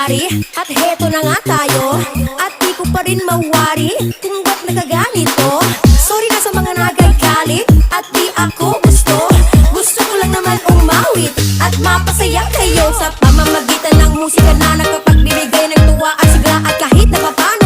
nangyari. At heto na nga tayo, at di ko pa rin mawari kung ba't nakaganito. Sorry na sa mga nagagalit, at di ako gusto. Gusto ko lang naman umawit at mapasaya kayo sa pamamagitan ng musika na nakapagbibigay ng tuwa at sigla. At kahit na paano